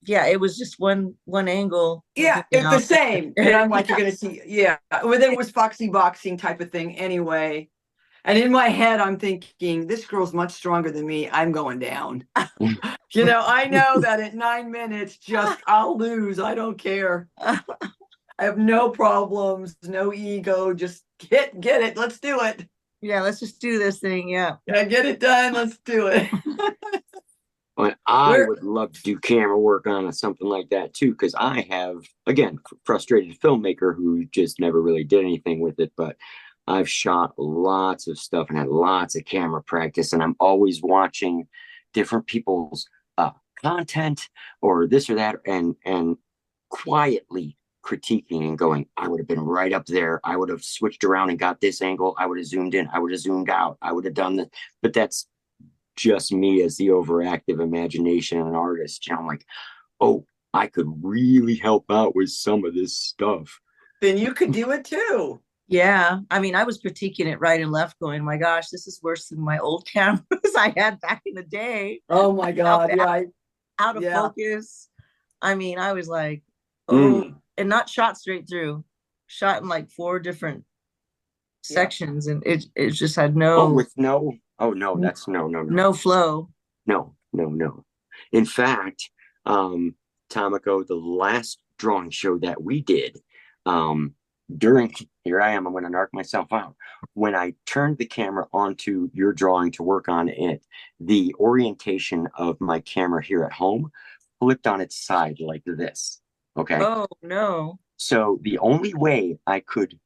Yeah, it was just one angle. Yeah, it's the same. And I'm like, you're gonna see, well, then it was foxy boxing type of thing anyway. And in my head, I'm thinking, this girl's much stronger than me. I'm going down. You know, I know that at 9 minutes, I'll lose. I don't care. I have no problems, no ego. Just get it. Let's do it. Yeah, let's just do this thing. Yeah, get it done. Let's do it. But I would love to do camera work on something like that too, because I have, again, frustrated filmmaker who just never really did anything with it. But I've shot lots of stuff and had lots of camera practice, and I'm always watching different people's content or this or that, and quietly critiquing and going, I would have been right up there. I would have switched around and got this angle. I would have zoomed in. I would have zoomed out. I would have done this. But that's just me as the overactive imagination and an artist. You know, I'm like, oh, I could really help out with some of this stuff. Then you could do it too. Yeah, I mean, I was critiquing it right and left, going, my gosh, this is worse than my old cameras I had back in the day. Oh my God, out of focus. I mean, I was like, and not shot straight through, shot in like 4 different sections, and it just had no that's no flow. No. In fact, Tomiko, the last drawing show that we did, during, here I am, I'm going to narc myself out. When I turned the camera onto your drawing to work on it, the orientation of my camera here at home flipped on its side like this. Okay. Oh no. So the only way I could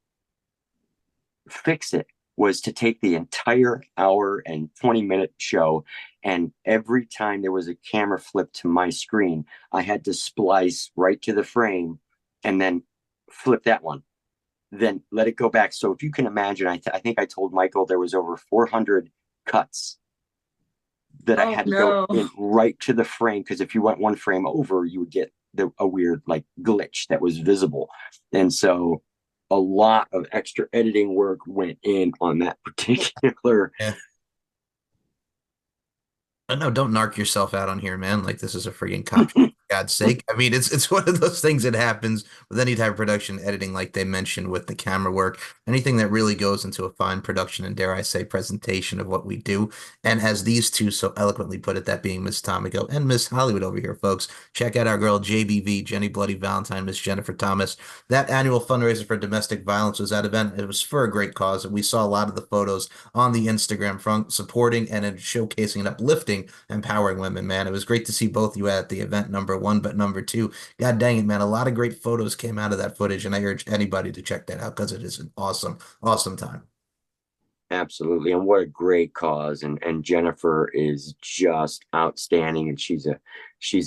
fix it was to take the entire hour and 20-minute show, and every time there was a camera flip to my screen, I had to splice right to the frame and then flip that one, then let it go back. So if you can imagine, I think I told Michael there was over 400 cuts that I had to go in right to the frame, because if you went one frame over, you would get a weird like glitch that was visible. And so a lot of extra editing work went in on that particular. No, don't narc yourself out on here, man. Like, this is a friggin' cop show, for God's sake. I mean, it's one of those things that happens with any type of production editing, like they mentioned with the camera work, anything that really goes into a fine production and, dare I say, presentation of what we do. And as these two so eloquently put it, that being Miss Tomiko and Miss Hollywood over here, folks, check out our girl JBV, Jenny Bloody Valentine, Miss Jennifer Thomas. That annual fundraiser for domestic violence was that event. It was for a great cause. And we saw a lot of the photos on the Instagram front supporting and showcasing and uplifting, empowering women, man. It was great to see both you at the event, number 1, but number 2, God dang it, man, a lot of great photos came out of that footage, and I urge anybody to check that out because it is an awesome time. Absolutely. And what a great cause. And Jennifer is just outstanding, and she's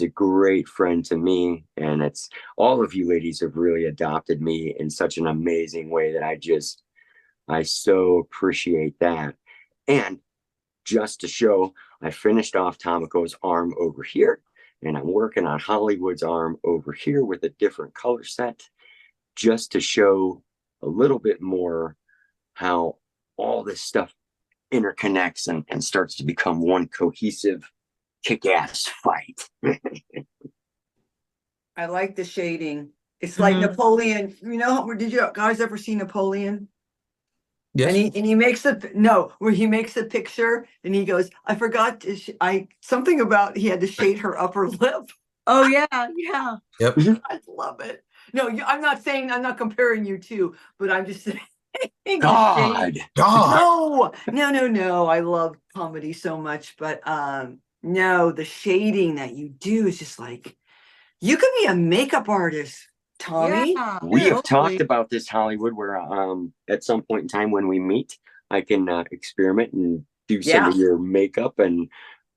a great friend to me. And it's all of you ladies have really adopted me in such an amazing way that I so appreciate that. And just to show, I finished off Tomiko's arm over here. and I'm working on Hollywood's arm over here with a different color set, just to show a little bit more how all this stuff interconnects and starts to become one cohesive kick-ass fight. I like the shading. It's like Napoleon. You know, did you guys ever see Napoleon? Yes. And he makes where he makes a picture and he goes, I forgot to something about he had to shade her upper lip. Oh yeah, yeah. Yep. I love it. No, I'm not comparing you two, but I'm just saying. God. God. No. I love comedy so much, but no, the shading that you do is just like, you could be a makeup artist, Tommy. Yeah, We have totally. talked about this, Hollywood, where at some point in time when we meet, I can experiment and do some of your makeup, and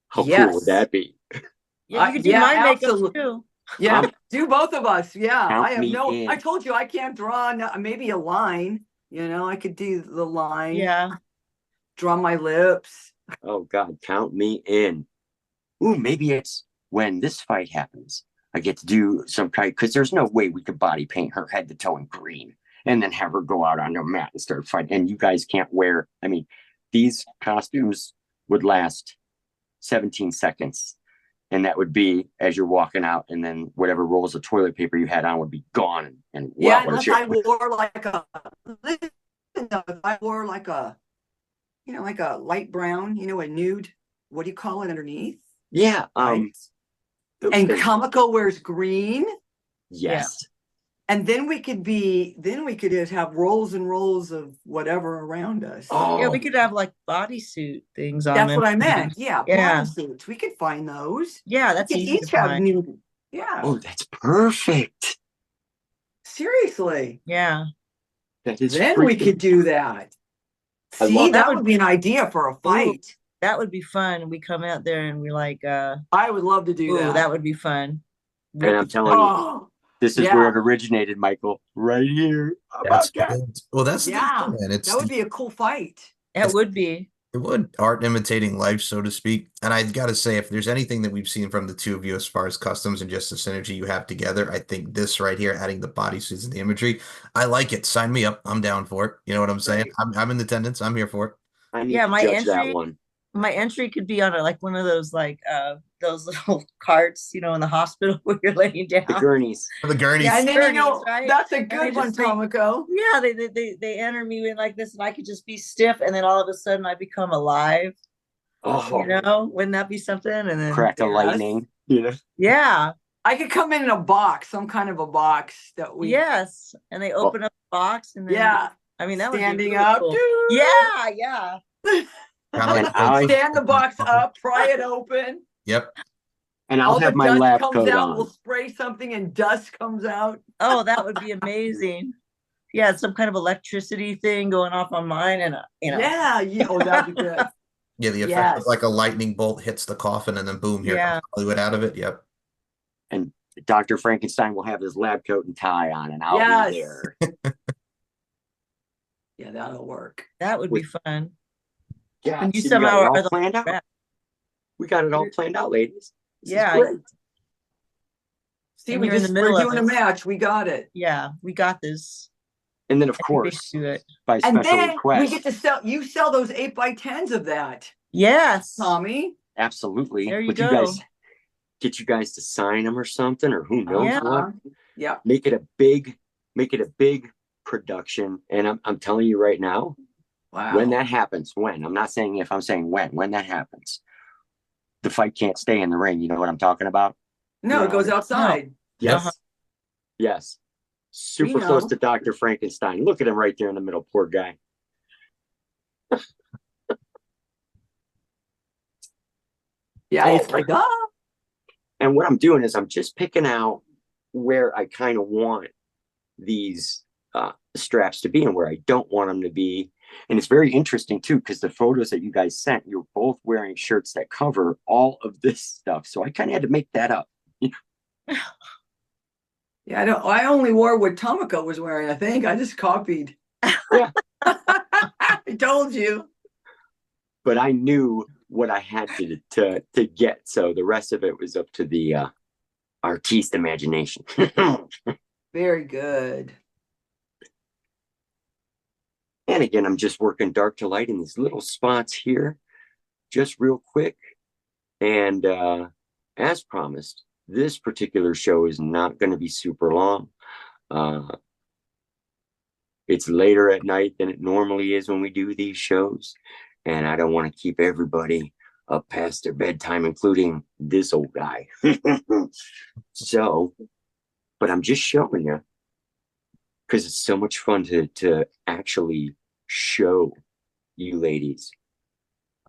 how cool would that be? Yeah, you could do my absolutely. makeup too. Yeah, do both of us. Yeah, Count I have me in. I told you I can't draw maybe a line. You know, I could do the line. Yeah. Draw my lips. Oh God, count me in. Ooh, maybe it's when this fight happens, I get to do some kind, because there's no way we could body paint her head to toe in green and then have her go out on the mat and start fighting. And you guys can't wear, I mean, these costumes would last 17 seconds. And that would be as you're walking out, and then whatever rolls of toilet paper you had on would be gone. And unless I wore like a, like a light brown, a nude, what do you call it underneath? Yeah. Right? And Tomiko wears green. Yes. Yeah. And then we could just have rolls and rolls of whatever around us. Oh. Yeah, we could have like bodysuit things on. That's what I meant. Yeah, yeah. Bodysuits. We could find those. Yeah, that's easy to find. Yeah. Oh, that's perfect. Seriously. Yeah. That is then we could do that. See, that would be an idea for a fight. Ooh, that would be fun. We come out there and we like I would love to do that. That would be fun. And I'm telling you, this is where it originated, Michael. Right here. That's good. Well, that's yeah. Man. That would be a cool fight. It would be. It would. Art imitating life, so to speak. And I got to say, if there's anything that we've seen from the two of you as far as customs and just the synergy you have together, I think this right here, adding the bodysuits and the imagery, I like it. Sign me up. I'm down for it. You know what I'm saying? Right. I'm in attendance. I'm here for it. I need to judge that one. My entry could be on like one of those those little carts, in the hospital where you're laying down. The gurneys. The gurneys. Yeah, and then right? That's a good one, Tomiko. Yeah, they enter me in like this, and I could just be stiff, and then all of a sudden I become alive. Oh, wouldn't that be something? And then crack the lightning. Yeah. I could come in a box, some kind of a box that we. Yes, and they open up the box, and then I mean that standing would be really up. cool. Yeah. And I stand the box up, pry it open. Yep. And I'll have my lab coat on. We'll spray something and dust comes out. Oh, that would be amazing. Yeah, some kind of electricity thing going off on mine, and Yeah. Oh, that'd be good. Yeah, the effect of like a lightning bolt hits the coffin, and then boom, here comes Hollywood out of it. Yep. And Dr. Frankenstein will have his lab coat and tie on, and I'll be there. Yeah, that'll work. That would be fun. Yeah, and you somehow are all planned out. We got it all planned out, ladies. This is great. See, we're doing a match. We got it. Yeah, we got this. And then, of course, by special request, we get to sell those 8x10s of that. Yes, Tommy. Absolutely. There you go. Get you guys to sign them or something, or who knows what. Yeah. Make it a big production. And I'm telling you right now, when that happens, I'm not saying if, I'm saying when that happens, the fight can't stay in the ring. You know what I'm talking about? No, it goes outside. Yes. Yes. Super close to Dr. Frankenstein. Look at him right there in the middle. Poor guy. Yeah, it's like, And what I'm doing is I'm just picking out where I kind of want these straps to be and where I don't want them to be. And it's very interesting too, because the photos that you guys sent, you're both wearing shirts that cover all of this stuff. So I kind of had to make that up. Yeah, I only wore what Tomiko was wearing, I think. I just copied. Yeah. I told you. But I knew what I had to get. So the rest of it was up to the artiste imagination. Very good. And again, I'm just working dark to light in these little spots here, just real quick. And as promised, this particular show is not going to be super long. It's later at night than it normally is when we do these shows. And I don't want to keep everybody up past their bedtime, including this old guy. So, but I'm just showing you because it's so much fun to actually show you ladies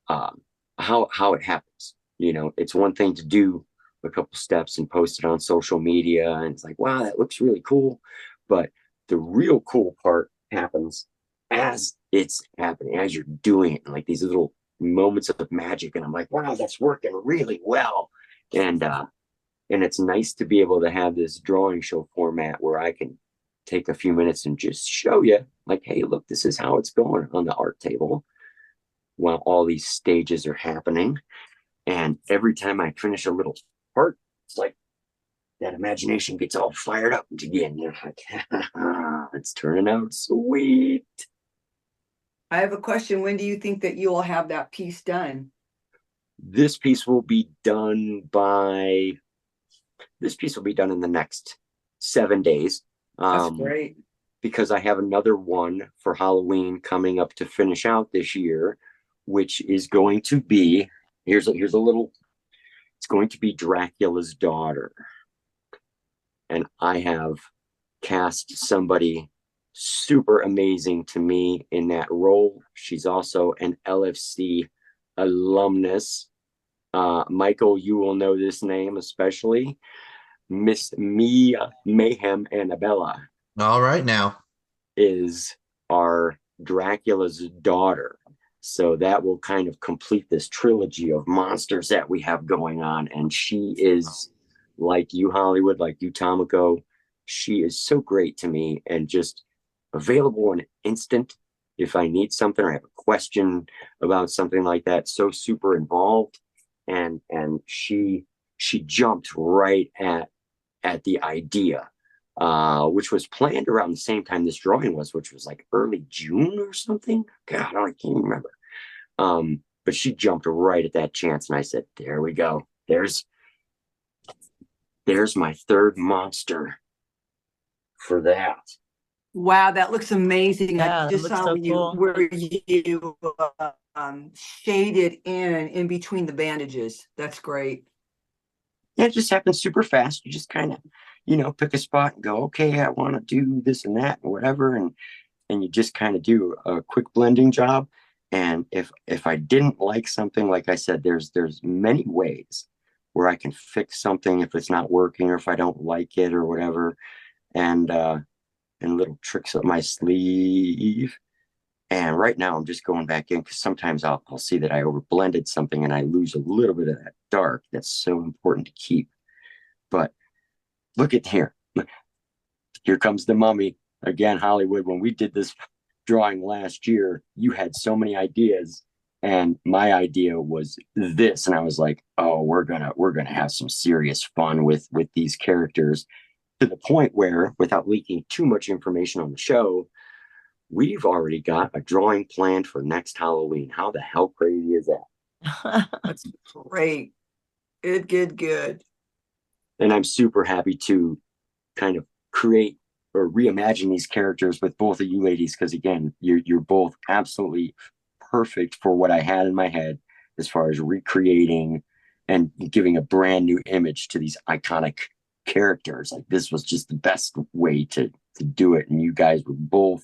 how it happens. You know, it's one thing to do a couple steps and post it on social media, and it's like, wow, that looks really cool. But the real cool part happens as it's happening, as you're doing it, like these little moments of magic. And I'm like, wow, that's working really well. And it's nice to be able to have this drawing show format where I can take a few minutes and just show you, like, hey, look, this is how it's going on the art table while all these stages are happening. And every time I finish a little part, it's like that imagination gets all fired up again. You're like, it's turning out sweet. I have a question. When do you think that you will have that piece done? This piece will be done in the next 7 days. That's great. Because I have another one for Halloween coming up to finish out this year, which is going to be, here's a little, it's going to be Dracula's daughter. And I have cast somebody super amazing to me in that role. She's also an LFC alumnus. Michael, you will know this name especially. Miss Mia Mayhem Annabella. All right, now is our Dracula's daughter. So that will kind of complete this trilogy of monsters that we have going on. And she is like you, Hollywood, like you, Tomiko. She is so great to me and just available in an instant if I need something or I have a question about something like that. So super involved. And she jumped right at the idea, which was planned around the same time this drawing was, which was like early June or something. God, I can't remember. But she jumped right at that chance, and I said, there we go. There's my third monster for that. Wow, that looks amazing. Yeah, I it just looks saw so you cool. where you shaded in between the bandages. That's great. Yeah, it just happens super fast. You just kind of, pick a spot and go, okay, I want to do this and that and whatever. And you just kind of do a quick blending job. And if I didn't like something, like I said, there's many ways where I can fix something if it's not working or if I don't like it or whatever. And little tricks up my sleeve. And right now I'm just going back in because sometimes I'll see that I overblended something and I lose a little bit of that dark that's so important to keep. But look at here. Here comes the mummy. Again, Hollywood, when we did this drawing last year, you had so many ideas. And my idea was this. And I was like, oh, we're gonna have some serious fun with these characters, to the point where, without leaking too much information on the show, we've already got a drawing planned for next Halloween. How the hell crazy is that? That's great. Good. And I'm super happy to kind of create or reimagine these characters with both of you ladies, because again, you're both absolutely perfect for what I had in my head as far as recreating and giving a brand new image to these iconic characters. Like, this was just the best way to do it. And you guys were both,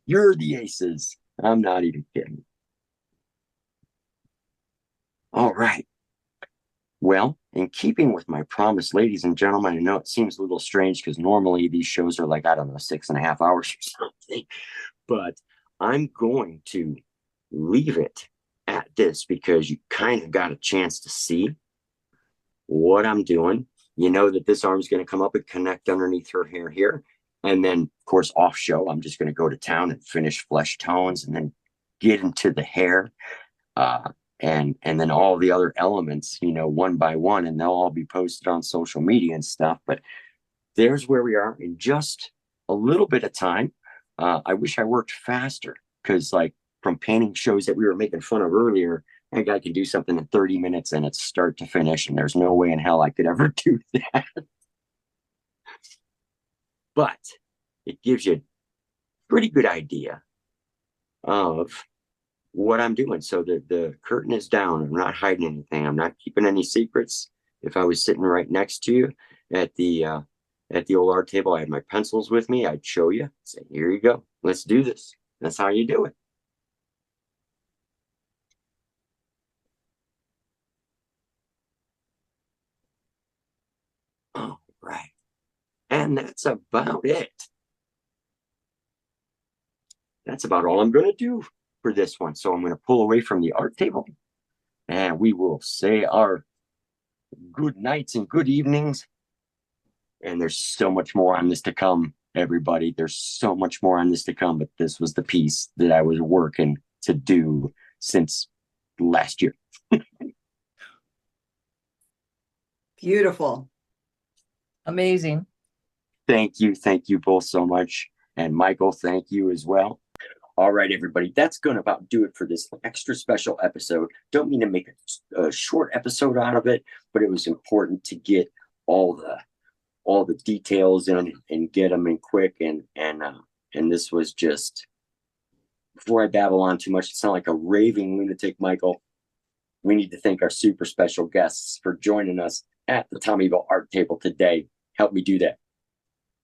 you're the aces. I'm not even kidding. All right. Well, in keeping with my promise, ladies and gentlemen, I know it seems a little strange because normally these shows are like, I don't know, 6.5 hours or something, but I'm going to leave it at this because you kind of got a chance to see what I'm doing. You know that this arm's going to come up and connect underneath her hair here. And then, of course, off show, I'm just going to go to town and finish flesh tones and then get into the hair. and then all the other elements, one by one, and they'll all be posted on social media and stuff. But there's where we are in just a little bit of time. I wish I worked faster, because like from painting shows that we were making fun of earlier, that guy can do something in 30 minutes and it's start to finish, and there's no way in hell I could ever do that. But it gives you a pretty good idea of what I'm doing. So the curtain is down. I'm not hiding anything. I'm not keeping any secrets. If I was sitting right next to you at the old art table, I had my pencils with me, I'd show you, say, here you go, let's do this. That's how you do it. All right. And that's about it. That's about all I'm going to do for this one. So I'm going to pull away from the art table, and we will say our good nights and good evenings. And there's so much more on this to come, everybody. There's so much more on this to come, but this was the piece that I was working to do since last year. Beautiful. Amazing. Thank you. Thank you both so much. And Michael, thank you as well. All right, everybody, that's going to about do it for this extra special episode. Don't mean to make a short episode out of it, but it was important to get all the details in and get them in quick. And this was just, before I babble on too much, it sound like a raving lunatic, Michael. We need to thank our super special guests for joining us at the Tommyville Art Table today. Help me do that.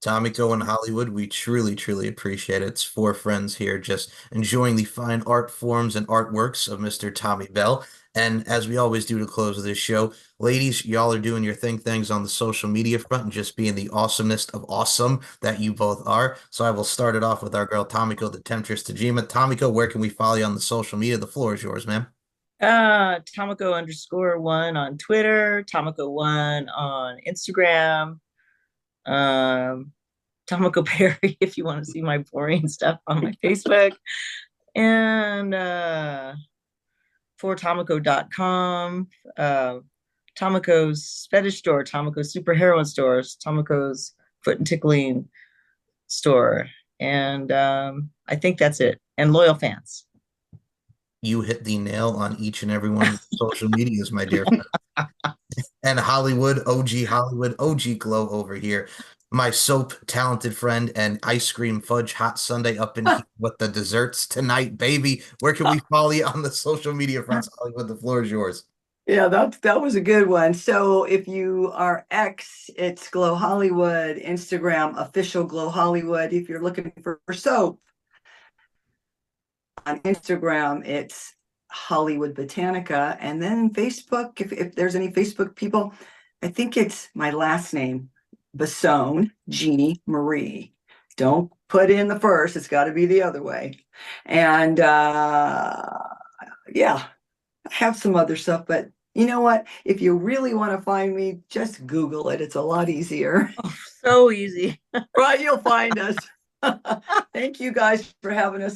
Tomiko and Hollywood, we truly, truly appreciate it. It's four friends here just enjoying the fine art forms and artworks of Mr. Tommy Bell. And as we always do to close this show, ladies, y'all are doing your things on the social media front and just being the awesomeness of awesome that you both are. So I will start it off with our girl Tomiko, the Temptress Tajima. Tomiko, where can we follow you on the social media? The floor is yours, ma'am. Tomiko_1 on Twitter, Tomiko1 on Instagram. Tomiko Perry if you want to see my boring stuff on my Facebook, and for Tomiko.com, Tomiko's fetish store, Tomiko's superheroine stores, Tomiko's foot and tickling store, and I think that's it. And loyal fans. You hit the nail on each and every one of the social medias, my dear friend. And Hollywood, OG Glow over here. My soap talented friend and ice cream fudge hot sundae up in here with the desserts tonight, baby. Where can we follow you on the social media fronts? Hollywood, the floor is yours. Yeah, that was a good one. So if you are X, it's Glow Hollywood, Instagram, official Glow Hollywood. If you're looking for soap, on Instagram, it's Hollywood Botanica. And then Facebook, if there's any Facebook people, I think it's my last name, Basone, Jeannie Marie. Don't put in the first, it's got to be the other way. And yeah, I have some other stuff, but you know what? If you really want to find me, just Google it. It's a lot easier. Oh, so easy. Right, you'll find us. Thank you guys for having me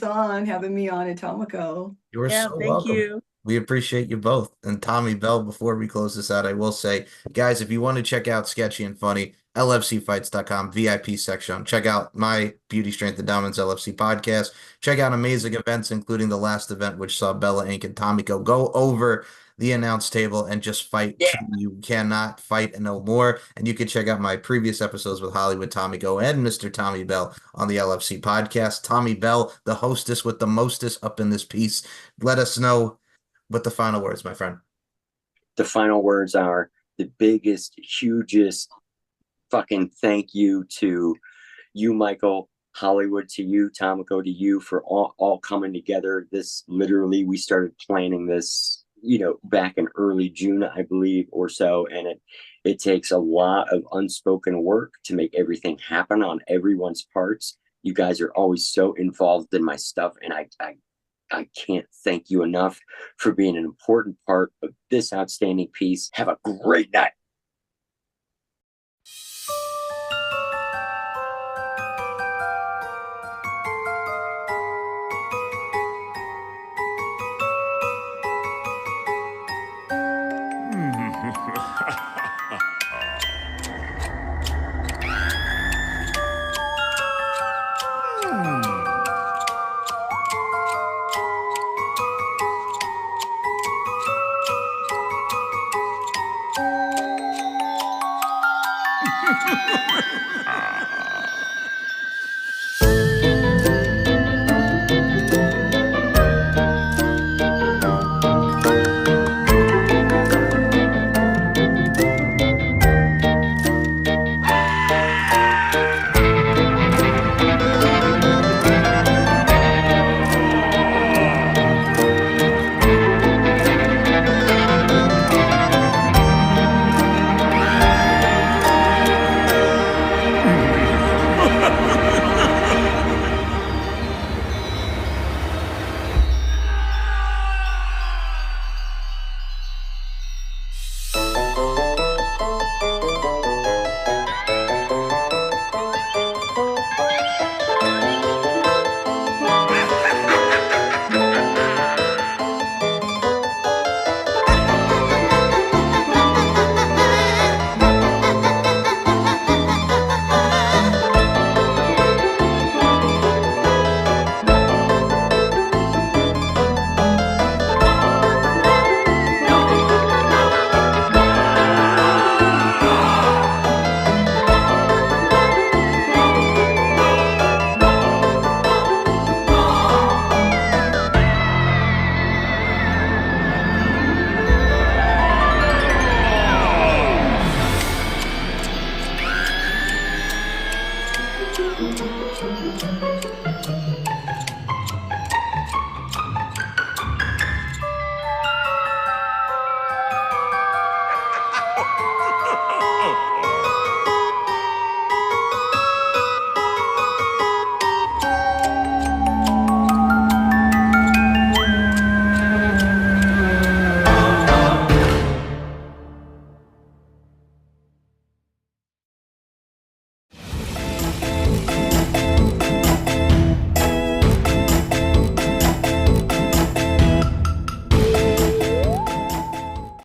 on at Tomiko. You're so thank welcome. you. We appreciate you both. And Tommy Bell, before we close this out, I will say, guys, if you want to check out Sketchy and Funny, LFCfights.com, VIP section. Check out my Beauty, Strength, and Dominance LFC podcast. Check out amazing events, including the last event, which saw Bella Inc. and Tomiko go over the announce table and just fight. Yeah. You cannot fight and no more. And you can check out my previous episodes with Hollywood Tomiko and Mr. Tommy Bell on the LFC podcast. Tommy Bell, the hostess with the mostest up in this piece. Let us know what the final words, my friend. The final words are the biggest, hugest fucking thank you to you, Michael, Hollywood, to you, Tomiko, to you for all coming together. This literally, we started planning this, back in early June, I believe, or so. And it takes a lot of unspoken work to make everything happen on everyone's parts. You guys are always so involved in my stuff. And I can't thank you enough for being an important part of this outstanding piece. Have a great night.